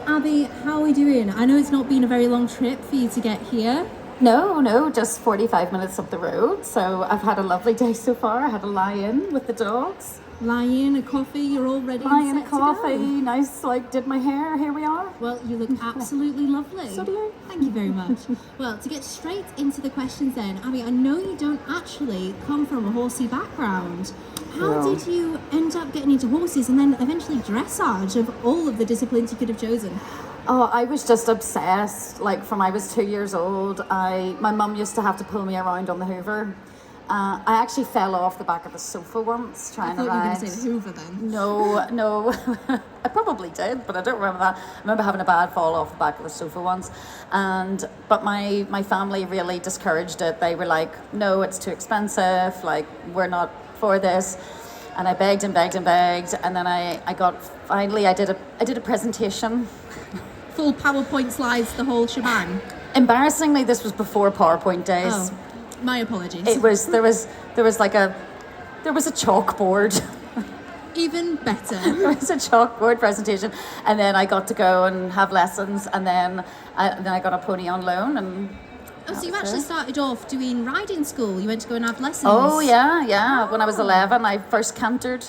Abby, how are we doing? I know it's not been a very long trip for you to get here. No, just 45 minutes up the road. So I've had a lovely day so far. I had a lie-in with the dogs. Lie-in, a coffee, you're all ready Lie-in, and a set coffee, to go. nice, did my hair, here we are. Well, you look absolutely lovely. So do you. Thank you very much. Well, to get straight into the questions then, Abby, I know you don't actually come from a horsey background. How No. did you end up getting into horses and then eventually dressage of all of the disciplines you could have chosen? Oh, I was just obsessed. From I was 2 years old, my mum used to have to pull me around on the Hoover. I actually fell off the back of the sofa once I trying thought to you were ride. going to say the Hoover then. No. I probably did, but I don't remember that. I remember having a bad fall off the back of the sofa once, but my family really discouraged it. They were like, "No, it's too expensive. We're not for this." And I begged and begged and begged, and then I did a presentation. Full PowerPoint slides, the whole shebang. Embarrassingly, this was before PowerPoint days. Oh, my apologies. There was a chalkboard. Even better. There was a chalkboard presentation, and then I got to go and have lessons, and then I got a pony on loan, and Oh, so you actually started off doing riding school. You went to go and have lessons. oh yeah. When I was 11, I first cantered.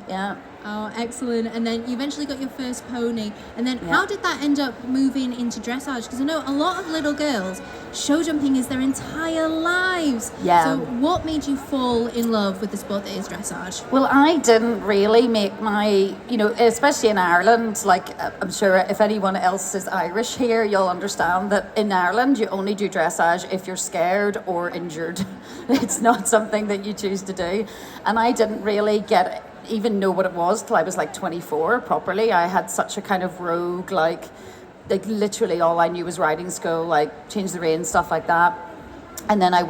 Yeah. Oh, excellent. And then you eventually got your first pony. And then how did that end up moving into dressage? Because I know a lot of little girls, show jumping is their entire lives. Yeah. So what made you fall in love with the sport that is dressage? Well, I didn't really make my, especially in Ireland, I'm sure if anyone else is Irish here, you'll understand that in Ireland, you only do dressage if you're scared or injured. It's not something that you choose to do. And I didn't really even know what it was till I was 24 properly. I had such a kind of rogue, literally all I knew was riding school, change the reins, stuff like that. And then I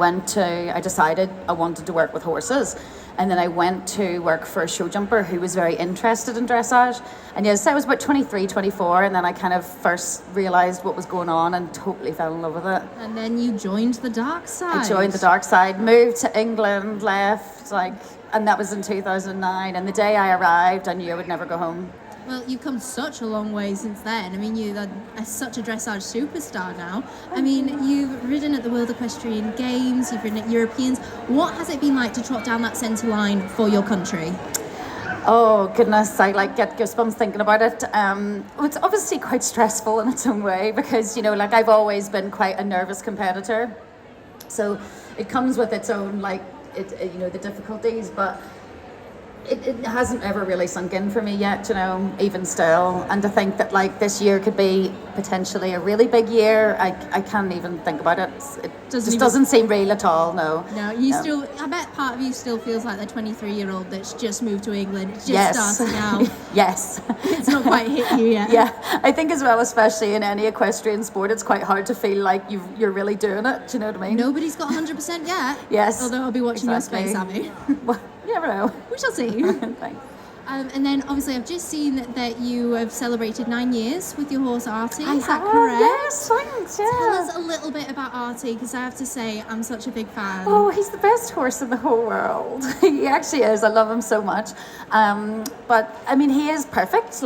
decided I wanted to work with horses. And then I went to work for a show jumper who was very interested in dressage. And yes, I was about 23, 24, and then I kind of first realised what was going on and totally fell in love with it. And then you joined the dark side. I joined the dark side, moved to England, left, and that was in 2009. And the day I arrived, I knew I would never go home. Well, you've come such a long way since then. I mean, you're such a dressage superstar now. I mean, you've ridden at the World Equestrian Games, you've ridden at Europeans. What has it been like to trot down that centre line for your country? Oh goodness, I get goosebumps thinking about it. It's obviously quite stressful in its own way because, I've always been quite a nervous competitor. So it comes with its own, the difficulties, but it hasn't ever really sunk in for me yet, even still. And to think that this year could be potentially a really big year, I can't even think about it. It doesn't seem real at all, no. No, still, I bet part of you still feels like the 23-year-old that's just moved to England, just Yes. starting out. Yes. It's not quite hit you yet. Yeah, I think as well, especially in any equestrian sport, it's quite hard to feel like you're really doing it, do you know what I mean? Nobody's got 100% yet. Yes. Although I'll be watching exactly. your space, Abby. Well, you never know. We shall see. Thanks. And then obviously I've just seen that you have celebrated 9 years with your horse Artie. Is that have, correct? Yes, thanks, yeah. Tell us a little bit about Artie, because I have to say I'm such a big fan. Oh, he's the best horse in the whole world. He actually is. I love him so much. But I mean, he is perfect.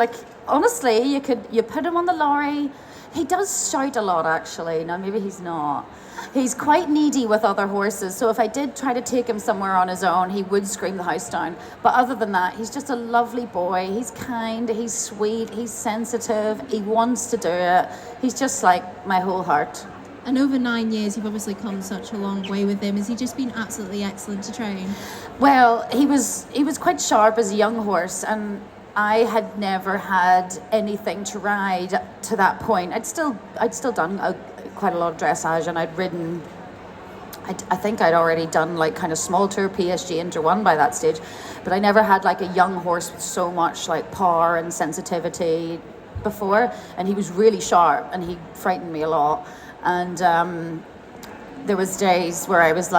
Honestly, you put him on the lorry. He does shout a lot, actually. Now, maybe he's not. He's quite needy with other horses, so if I did try to take him somewhere on his own, he would scream the house down. But other than that, he's just a lovely boy. He's kind, he's sweet, he's sensitive, he wants to do it. He's just my whole heart. And over 9 years, you've obviously come such a long way with him. Has he just been absolutely excellent to train? Well, he was quite sharp as a young horse, and I had never had anything to ride to that point. I'd still done quite a lot of dressage, and I'd ridden. I think I'd already done kind of small tour PSG Inter 1 by that stage, but I never had a young horse with so much power and sensitivity before. And he was really sharp, and he frightened me a lot. And there was days where I was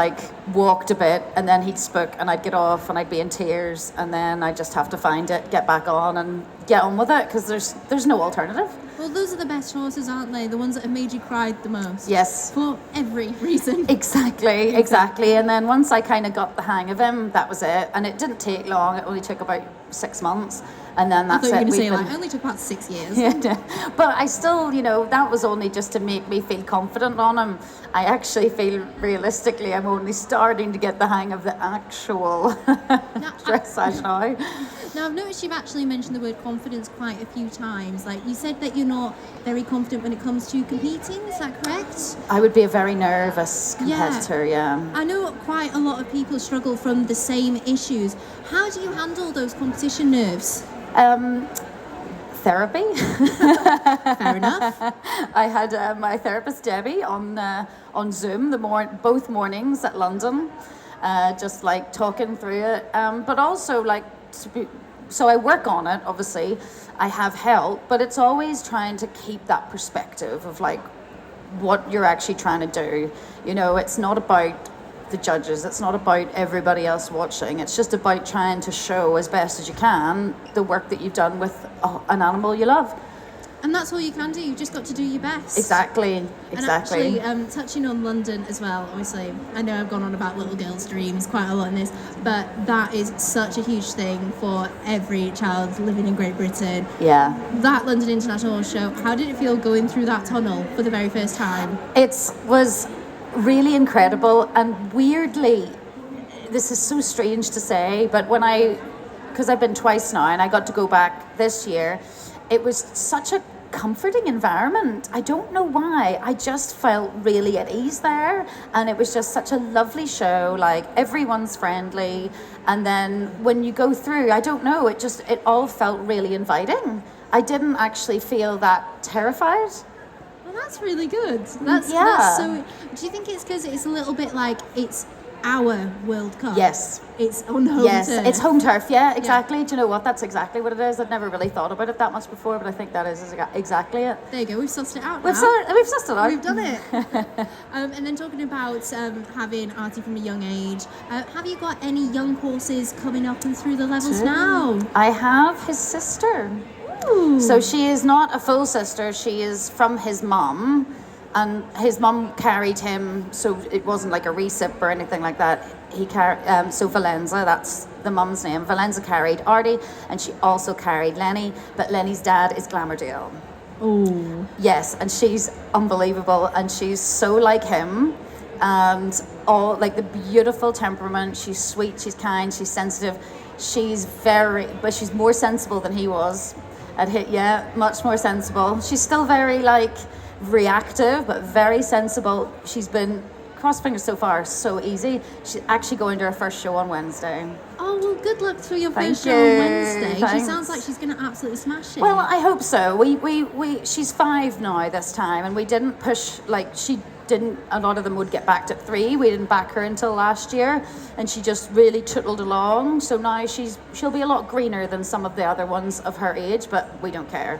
walked a bit, and then he'd spook, and I'd get off and I'd be in tears, and then I just have to find it, get back on and get on with it, because there's no alternative. Well, those are the best horses, aren't they? The ones that have made you cry the most. Yes. For every reason. Exactly. And then once I kind of got the hang of him, that was it. And it didn't take long. It only took about 6 months. And then I that's thought you were it. going to say, We've like, been- it only took about 6 years. Yeah, but I still, that was only just to make me feel confident on him. I actually feel realistically I'm only starting to get the hang of the actual dressage now. Now, I've noticed you've actually mentioned the word confidence quite a few times. Like, you said that you're not very confident when it comes to competing, is that correct? I would be a very nervous competitor, yeah. I know quite a lot of people struggle from the same issues. How do you handle those competition nerves? Therapy. Fair enough. I had my therapist Debbie on Zoom both mornings at London, just like talking through it. But also so I work on it. Obviously, I have help, but it's always trying to keep that perspective of like what you're actually trying to do. It's not about the judges, it's not about everybody else watching, it's just about trying to show as best as you can the work that you've done with an animal you love. And that's all you can do, you've just got to do your best. Exactly. And actually, touching on London as well, obviously, I know I've gone on about little girls' dreams quite a lot in this, but that is such a huge thing for every child living in Great Britain. Yeah. That London International Show, how did it feel going through that tunnel for the very first time? It was really incredible, and weirdly, this is so strange to say, but because I've been twice now and I got to go back this year, it was such a comforting environment. I don't know why. I just felt really at ease there, and it was just such a lovely show. Like, everyone's friendly, and then when you go through, I don't know, it all felt really inviting. I didn't actually feel that terrified. Well, that's really good. That's so. Do you think it's because it's a little bit like it's our World Cup? Yes. It's on home Yes, turf. it's home turf, yeah, exactly. Do you know what? That's exactly what it is. I'd never really thought about it that much before, but I think that is exactly it. There you go, we've sussed it out We've now. we've sussed it out. We've done it. And then talking about having Artie from a young age, have you got any young horses coming up and through the levels now? I have his sister. Ooh. So she is not a full sister, she is from his mum. And his mum carried him, so it wasn't like a recip or anything like that. He carried, so Valenza, that's the mum's name. Valenza carried Artie, and she also carried Lenny, but Lenny's dad is Glamourdale. Oh. Yes, and she's unbelievable, and she's so like him, and all like the beautiful temperament. She's sweet, she's kind, she's sensitive. But she's more sensible than he was. Much more sensible. She's still very reactive, but very sensible. She's been, cross fingers so far, so easy. She's actually going to her first show on Wednesday. Oh, well, good luck for your Thank first show on you. Wednesday. Thanks. She sounds like she's going to absolutely smash it. Well, I hope so. She's 5 now this time, and we didn't push, a lot of them would get backed at 3. We didn't back her until last year, and she just really tootled along. So now she'll be a lot greener than some of the other ones of her age, but we don't care.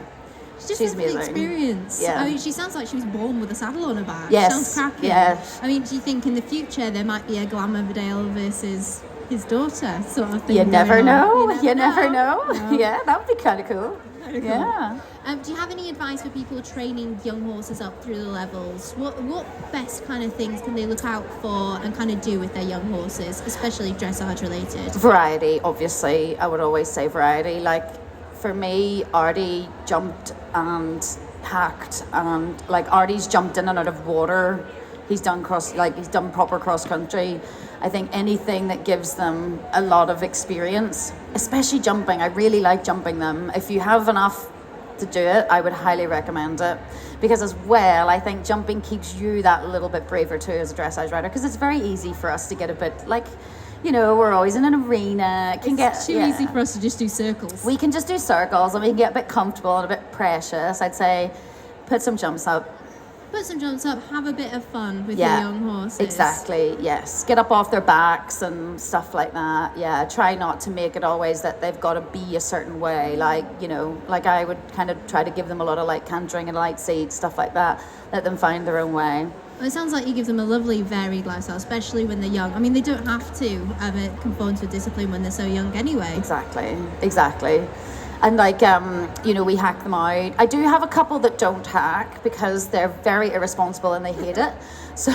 She's just amazing. Experience. Yeah. I mean, she sounds like she was born with a saddle on her back. Yes. Sounds cracking. Yeah. I mean, do you think in the future there might be a Glamourdale versus his daughter sort of thing? You never know. You never know. No. Yeah, that would be kind of cool. Very cool. Yeah. Do you have any advice for people training young horses up through the levels? What best kind of things can they look out for and kind of do with their young horses, especially dressage related? Variety, obviously. I would always say variety. For me, Artie jumped and hacked, and Artie's jumped in and out of water. He's done proper cross country. I think anything that gives them a lot of experience, especially jumping. I really like jumping them. If you have enough to do it, I would highly recommend it, because as well, I think jumping keeps you that little bit braver too as a dressage rider, because it's very easy for us to get a bit we're always in an arena. It's too easy for us to just do circles. We can just do circles, and we can get a bit comfortable and a bit precious. I'd say put some jumps up. Put some jumps up, have a bit of fun with your young horses. Exactly, yes. Get up off their backs and stuff like that. Yeah, try not to make it always that they've got to be a certain way. I would kind of try to give them a lot of cantering and light seat, stuff like that. Let them find their own way. Well, it sounds like you give them a lovely varied lifestyle, especially when they're young. I mean, they don't have to conform to a discipline when they're so young anyway. Exactly. And like, we hack them out. I do have a couple that don't hack because they're very irresponsible and they hate it. So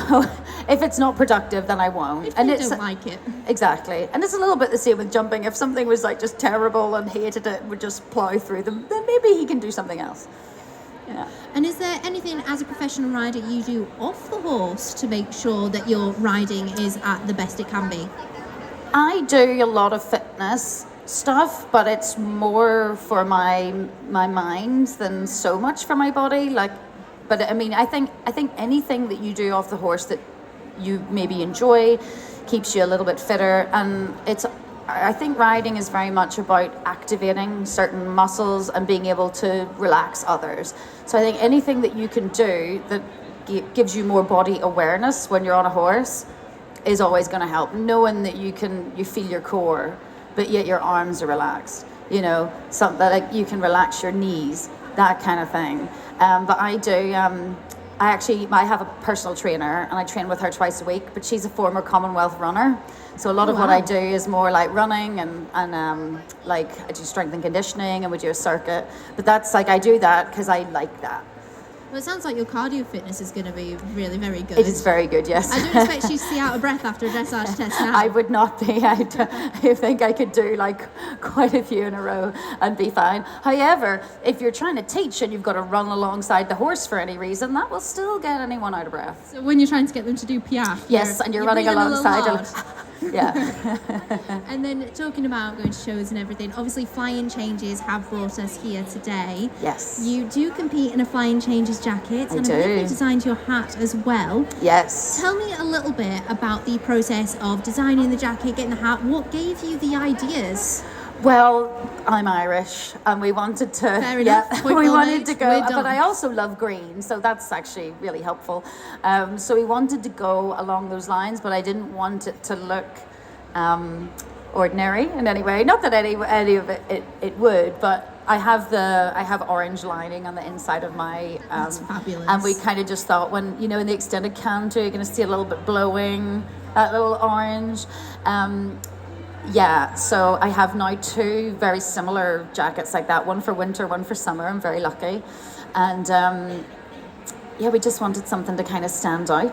if it's not productive, then I won't. If and you it's don't like it. Exactly. And it's a little bit the same with jumping. If something was like just terrible and hated it, would just plow through them, then maybe he can do something else. Yeah. And is there anything as a professional rider you do off the horse to make sure that your riding is at the best it can be? I do a lot of fitness stuff, but it's more for my mind than so much for my body. But I mean, I think anything that you do off the horse that you maybe enjoy keeps you a little bit fitter, and I think riding is very much about activating certain muscles and being able to relax others. So I think anything that you can do that gives you more body awareness when you're on a horse is always going to help. Knowing that you feel your core, but yet your arms are relaxed. Something like you can relax your knees, that kind of thing. But I do. I have a personal trainer and I train with her twice a week, but she's a former Commonwealth runner. So a lot of what I do is more like running and like I do strength and conditioning and we do a circuit. But that's like, I do that because I like that. Well, it sounds like your cardio fitness is going to be really, very good. It is very good, yes. I don't expect you to see out of breath after a dressage test now. I would not be. I think I could do like quite a few in a row and be fine. However, if you're trying to teach and you've got to run alongside the horse for any reason, that will still get anyone out of breath. So when you're trying to get them to do piaffe, you're running alongside. Yeah. And then talking about going to shows and everything, obviously Flying Changes have brought us here today. Yes. You do compete in a Flying Changes jacket, and I believe you designed your hat as well. Yes. Tell me a little bit about the process of designing the jacket, getting the hat. What gave you the ideas? Well, I'm Irish, and we wanted to. Fair enough. We wanted to go, but I also love green, so that's actually really helpful. So we wanted to go along those lines, but I didn't want it to look ordinary in any way. Not that any of it would, but I have orange lining on the inside of my. That's fabulous. And we kind of just thought when in the extended canter, you're going to see a little bit blowing, that little orange. Yeah, so I have now two very similar jackets like that, one for winter, one for summer. I'm very lucky. And we just wanted something to kind of stand out.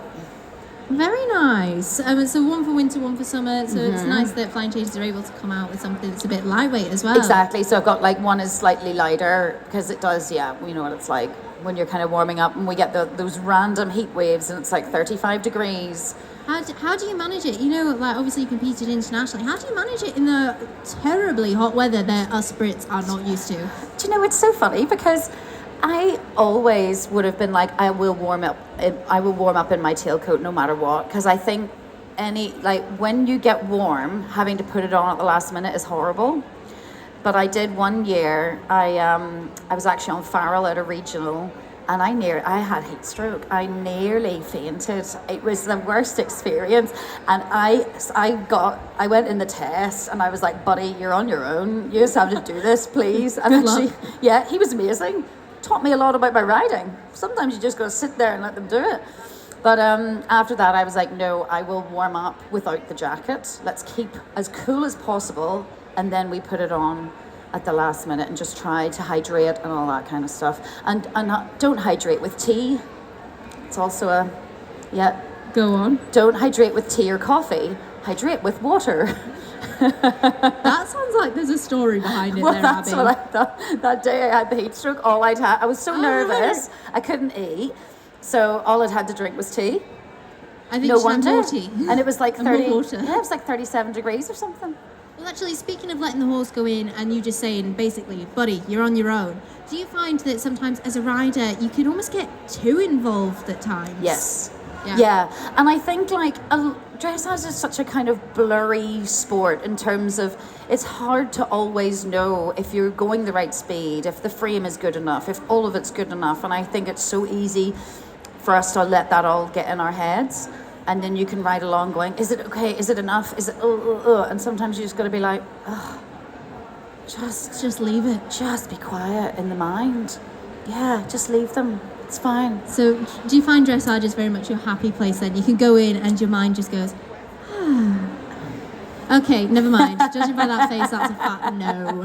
Very nice. So one for winter, one for summer. So it's nice that Flying Changes are able to come out with something that's a bit lightweight as well. Exactly. So I've got like one is slightly lighter because it does, you know what it's like when you're kind of warming up and we get those random heat waves and it's like 35 degrees. How do you manage it? Like obviously you competed internationally. How do you manage it in the terribly hot weather that us Brits are not used to? Do you know, it's so funny because I always would have been like, I will warm up in my tailcoat no matter what, because I think when you get warm, having to put it on at the last minute is horrible. But I did one year. I was actually on Farrell at a regional. And I had heat stroke. I nearly fainted. It was the worst experience. And I went in the test and I was like, buddy, you're on your own. You just have to do this, please. And actually, he was amazing. Taught me a lot about my riding. Sometimes you just got to sit there and let them do it. But after that, I was like, no, I will warm up without the jacket. Let's keep as cool as possible. And then we put it on at the last minute and just try to hydrate and all that kind of stuff. And don't hydrate with tea. It's also Go on. Don't hydrate with tea or coffee. Hydrate with water. That sounds like there's a story behind it there, that's Abby. what I thought. That day I had the heat stroke. I was so nervous. I couldn't eat. So all I'd had to drink was tea. I think no you wonder. had more tea. And it was like 30. more water. Yeah, it was like 37 degrees or something. Well, actually, speaking of letting the horse go in and you just saying, basically, buddy, you're on your own, do you find that sometimes as a rider, you can almost get too involved at times? Yes. Yeah. And I think dressage is such a kind of blurry sport in terms of it's hard to always know if you're going the right speed, if the frame is good enough, if all of it's good enough. And I think it's so easy for us to let that all get in our heads. And then you can ride along going, is it okay? Is it enough? Is it, And sometimes you just got to be like, just leave it. Just be quiet in the mind. Yeah, just leave them. It's fine. So do you find dressage is very much your happy place then? You can go in and your mind just goes, Okay, never mind. Judging by that face, that's a fat no.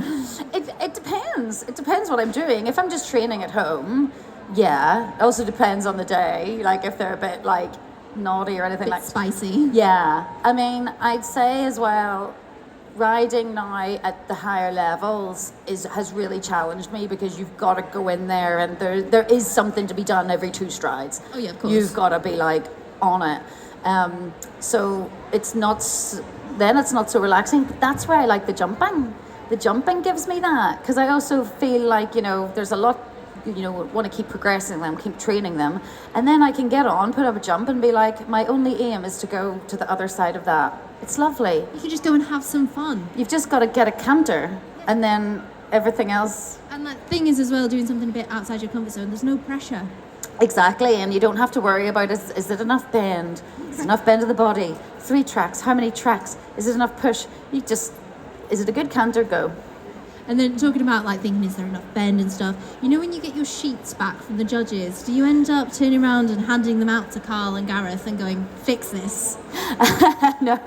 it depends. It depends what I'm doing. If I'm just training at home, yeah. It also depends on the day. Like if they're a bit like naughty or anything like spicy. Yeah. I mean, I'd say as well, riding now at the higher levels has really challenged me because you've got to go in there and there is something to be done every 2 strides. Oh yeah, of course. You've got to be like on it. So it's not so relaxing, but that's where I like the jumping. The jumping gives me that because I also feel like, you know, there's a lot, you know, want to keep progressing them, keep training them, and then I can get on, put up a jump and be like, my only aim is to go to the other side of that. It's lovely. You can just go and have some fun. You've just got to get a canter and then everything else. And that thing is as well, doing something a bit outside your comfort zone, there's no pressure. Exactly, and you don't have to worry about is it enough bend? Is it enough bend of the body? 3 tracks, how many tracks? Is it enough push? Is it a good canter? Go. And then talking about like thinking, is there enough bend and stuff? You know, when you get your sheets back from the judges, do you end up turning around and handing them out to Carl and Gareth and going, fix this? No.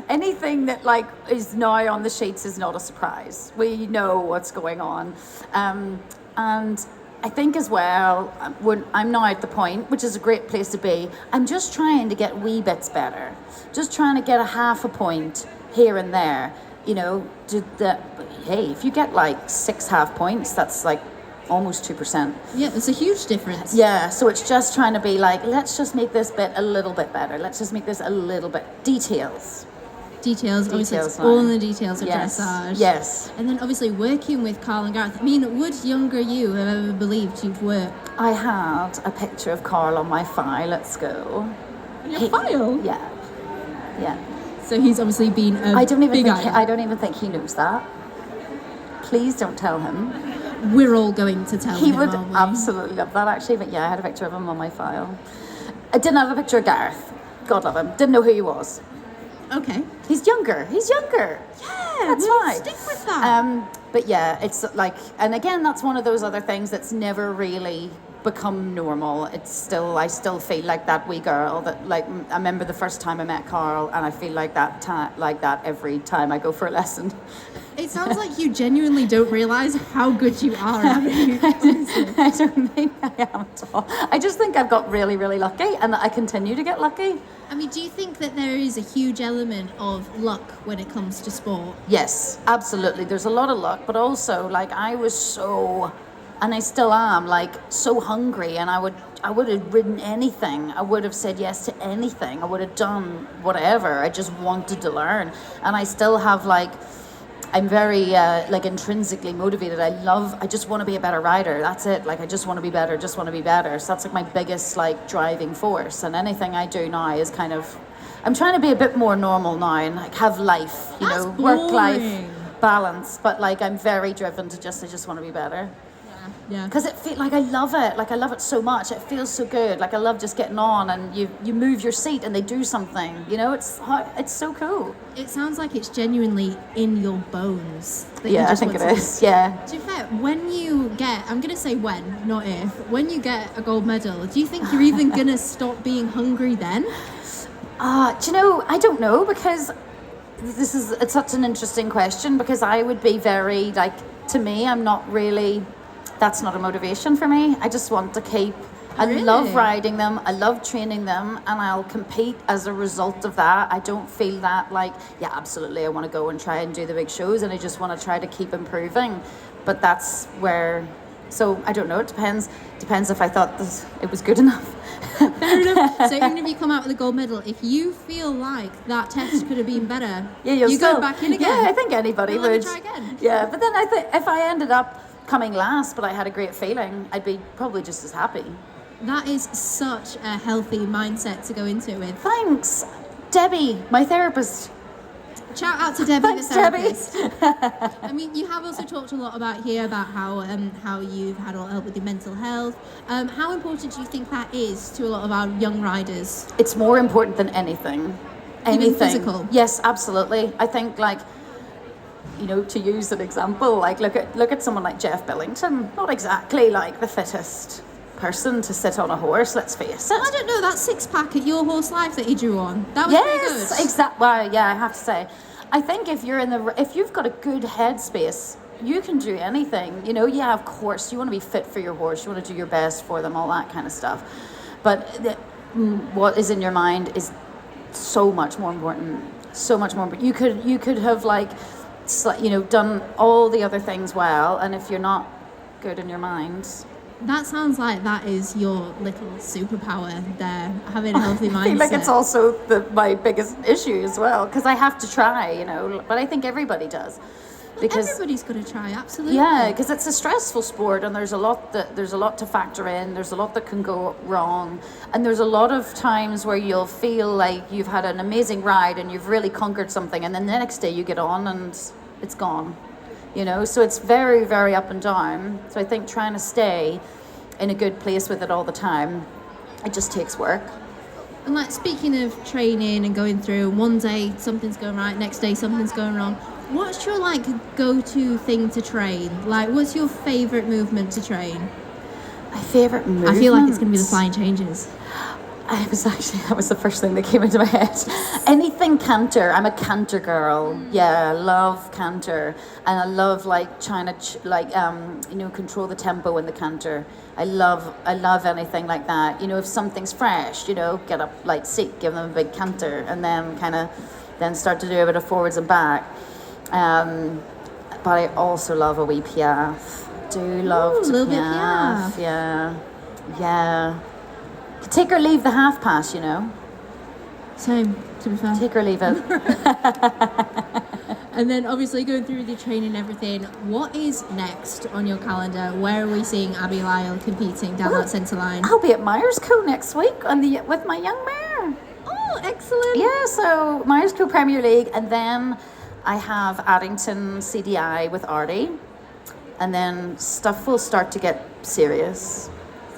Anything that like is now on the sheets is not a surprise. We know what's going on. And I think as well, when I'm now at the point, which is a great place to be, I'm just trying to get wee bits better. Just trying to get a half a point here and there. You know, hey, if you get like 6 half points, that's like almost 2%. Yeah, it's a huge difference. Yeah, so it's just trying to be like, let's just make this bit a little bit better. Let's just make this a little bit. Details, obviously it's all in the details of dressage. Yes. And then obviously working with Carl and Gareth. I mean, would younger you have ever believed you'd work? I had a picture of Carl on my file at school. On your file? Yeah. So he's obviously been a I don't even idol. think he knows that. Please don't tell him. We're all going to tell him. He would aren't we? absolutely love that actually, but yeah, I had a picture of him on my file. I didn't have a picture of Gareth. God love him. Didn't know who he was. Okay. He's younger. Yeah, that's we'll fine. stick with that. But yeah, it's like, and again, that's one of those other things that's never really become normal. I still feel like that wee girl that, like, I remember the first time I met Carl, and I feel like that every time I go for a lesson. It sounds like you genuinely don't realise how good you are at it. I don't think I am at all. I just think I've got really, really lucky, and that I continue to get lucky. I mean, do you think that there is a huge element of luck when it comes to sport? Yes, absolutely. There's a lot of luck, but also, like, I was so, and I still am, like, so hungry, and I would have ridden anything. I would have said yes to anything. I would have done whatever. I just wanted to learn. And I still have, like, I'm very, like, intrinsically motivated. I just want to be a better rider. That's it. Like, I just want to be better, So that's, like, my biggest, like, driving force. And anything I do now is kind of, I'm trying to be a bit more normal now and, like, have life, That's work-life balance. But, like, I'm very driven to I just want to be better. Yeah. Because I love it. Like, I love it so much. It feels so good. Like, I love just getting on and you move your seat and they do something. You know, it's so cool. It sounds like it's genuinely in your bones. Yeah, I think it is. Yeah. To be fair, when you get, I'm going to say when, not if, when you get a gold medal, do you think you're even going to stop being hungry then? Do you know, I don't know, because it's such an interesting question, because I would be very, like, to me, I'm not really, that's not a motivation for me. I just want to keep, I love riding them, I love training them, and I'll compete as a result of that. I don't feel that, like, yeah, absolutely, I want to go and try and do the big shows, and I just want to try to keep improving. But that's where, so I don't know, it depends if I thought it was good enough. Fair enough. So even if you come out with a gold medal, if you feel like that test could have been better, you go back in again. Yeah, I think anybody would. Try again. Yeah, but then I think if I ended up coming last, but I had a great feeling, I'd be probably just as happy. That is such a healthy mindset to go into it with. Thanks, Debbie, my therapist. Shout out to Debbie, Thanks, the therapist. I mean, you have also talked a lot about how you've had a lot of help with your mental health. How important do you think that is to a lot of our young riders? It's more important than anything. Even physical? Yes, absolutely. I think, like, you know, to use an example, like, look at someone like Jeff Billington. Not exactly like the fittest person to sit on a horse, let's face it. I don't know, that 6-pack at Your Horse Life that he drew on, that was pretty good. Yes, exactly. Well, yeah, I have to say. I think if you've got a good headspace, you can do anything. You know, yeah, of course, you want to be fit for your horse, you want to do your best for them, all that kind of stuff. But what is in your mind is so much more important. So much more. But you could have like, you know, done all the other things well, and if you're not good in your mind. That sounds like that is your little superpower there, having a healthy mindset. I feel like it's also my biggest issue as well, because I have to try, you know, but I think everybody does. Because everybody's got to try, absolutely. Yeah, because it's a stressful sport, and there's a lot to factor in. There's a lot that can go wrong, and there's a lot of times where you'll feel like you've had an amazing ride and you've really conquered something, and then the next day you get on and it's gone. You know, so it's very, very up and down. So I think trying to stay in a good place with it all the time, it just takes work. And like, speaking of training and going through, one day something's going right, next day something's going wrong. What's your like go-to thing to train? Like, what's your favourite movement to train? My favourite movement? I feel like it's going to be the flying changes. That was the first thing that came into my head. Anything canter. I'm a canter girl. Yeah, I love canter, and I love like trying to control the tempo in the canter. I love anything like that. You know, if something's fresh, you know, get up like seat, give them a big canter, and then start to do a bit of forwards and back. But I also love a wee piaffe. Do love to piaffe. Yeah. Take or leave the half pass, you know. Same, to be fair. Take or leave it. And then obviously going through the training and everything, what is next on your calendar? Where are we seeing Abi Lyle competing down that centre line? I'll be at Myerscough next week with my young mare. Oh, excellent. Yeah, so Myerscough Premier League, and then I have Addington CDI with Artie, and then stuff will start to get serious.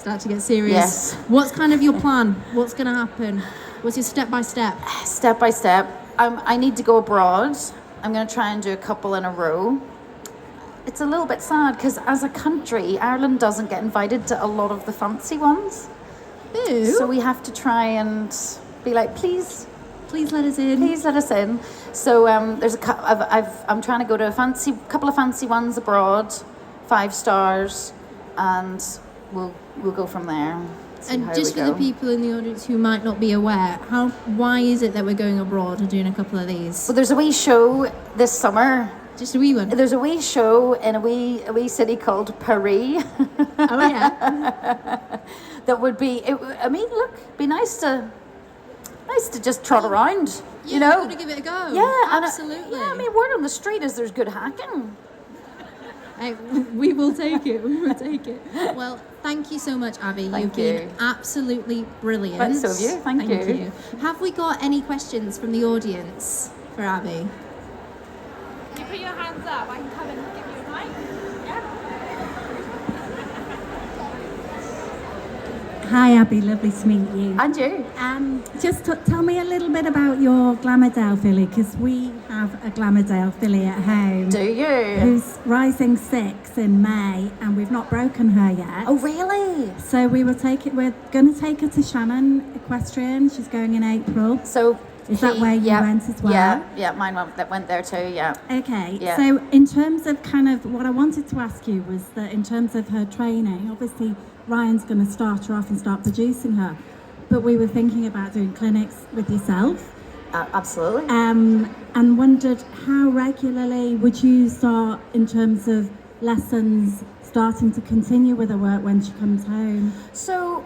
Yes. What's kind of your plan? What's going to happen? What's your step by step? Step by step. I need to go abroad. I'm going to try and do a couple in a row. It's a little bit sad because as a country, Ireland doesn't get invited to a lot of the fancy ones. Ew. So we have to try and be like, please let us in. Please let us in. So I'm trying to go to a couple of fancy ones abroad, 5 stars, and we'll go from there. And just for the people in the audience who might not be aware, why is it that we're going abroad and doing a couple of these? Well, there's a wee show this summer. Just a wee one? There's a wee show in a wee city called Paris. Oh, yeah. That would be, be nice to just trot around, you know. Got to give it a go. Yeah, absolutely. Word on the street is there's good hacking. We will take it. Well, thank you so much, Abi. You've been absolutely brilliant. Thanks, so have you. Thank you. Have we got any questions from the audience for Abi? You put your hands up. I can come and give you a mic. Yeah. Hi, Abi. Lovely to meet you. And you. Just tell me a little bit about your Glamourdale filly, because we have a Glamourdale filly at home. Do you? Who's rising 6 in May, and we've not broken her yet. Oh, really? So we're going to take her to Shannon Equestrian. She's going in April. So is that where you went as well? Yeah, mine went there too, yeah. Okay, yeah. So in terms of kind of what I wanted to ask you was that in terms of her training, obviously Ryan's going to start her off and start producing her, but we were thinking about doing clinics with yourself. Absolutely. And wondered how regularly would you start in terms of lessons, starting to continue with her work when she comes home? So,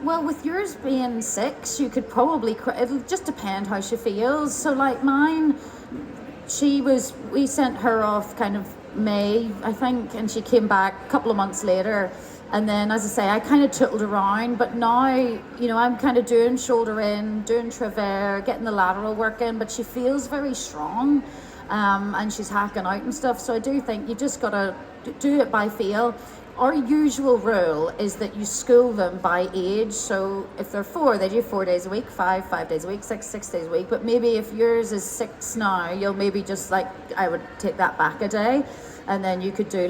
well, with yours being 6, you could probably, it'll just depend how she feels. So like mine, we sent her off kind of May, I think, and she came back a couple of months later. And then, as I say, I kind of tootled around, but now, you know, I'm kind of doing shoulder in, doing travers, getting the lateral work in, but she feels very strong, and she's hacking out and stuff. So I do think you just got to do it by feel. Our usual rule is that you school them by age. So if they're 4, they do 4 days a week, 5 days a week, 6 days a week. But maybe if yours is 6 now, you'll maybe just I would take that back a day, and then you could do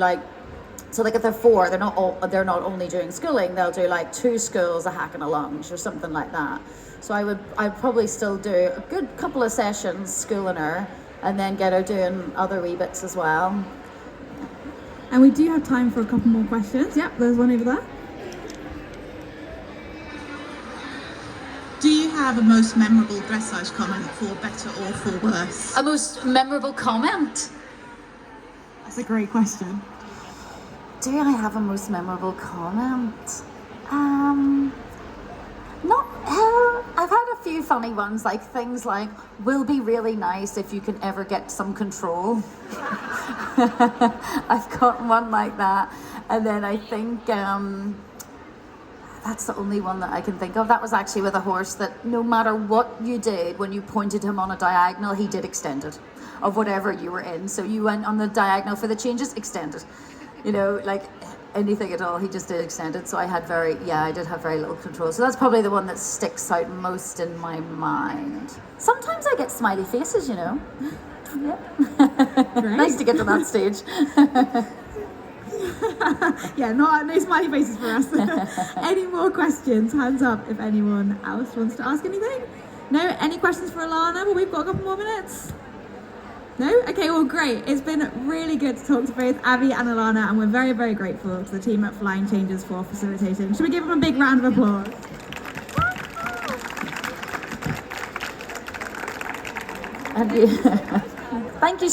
so if they're 4, they're not only doing schooling, they'll do 2 schools, a hack and a lunge or something like that. So I'd probably still do a good couple of sessions schooling her, and then get her doing other wee bits as well. And we do have time for a couple more questions. Yep, there's one over there. Do you have a most memorable dressage comment, for better or for worse? A most memorable comment? That's a great question. Do I have a most memorable comment? I've had a few funny ones, like things like, will be really nice if you can ever get some control. I've got one like that. And then I think that's the only one that I can think of. That was actually with a horse that no matter what you did, when you pointed him on a diagonal, he did extend it, of whatever you were in. So you went on the diagonal for the changes, extended. You know, like anything at all, he just did extend it. So I did have very little control. So that's probably the one that sticks out most in my mind. Sometimes I get smiley faces, you know. Yep. Nice to get to that stage. Yeah, no smiley faces for us. Any more questions? Hands up if anyone else wants to ask anything. No? Any questions for Alana? Well, we've got a couple more minutes. No? Okay, well, great. It's been really good to talk to both Abi and Alana, and we're very, very grateful to the team at Flying Changes for facilitating. Should we give them a big round of applause? Thank you.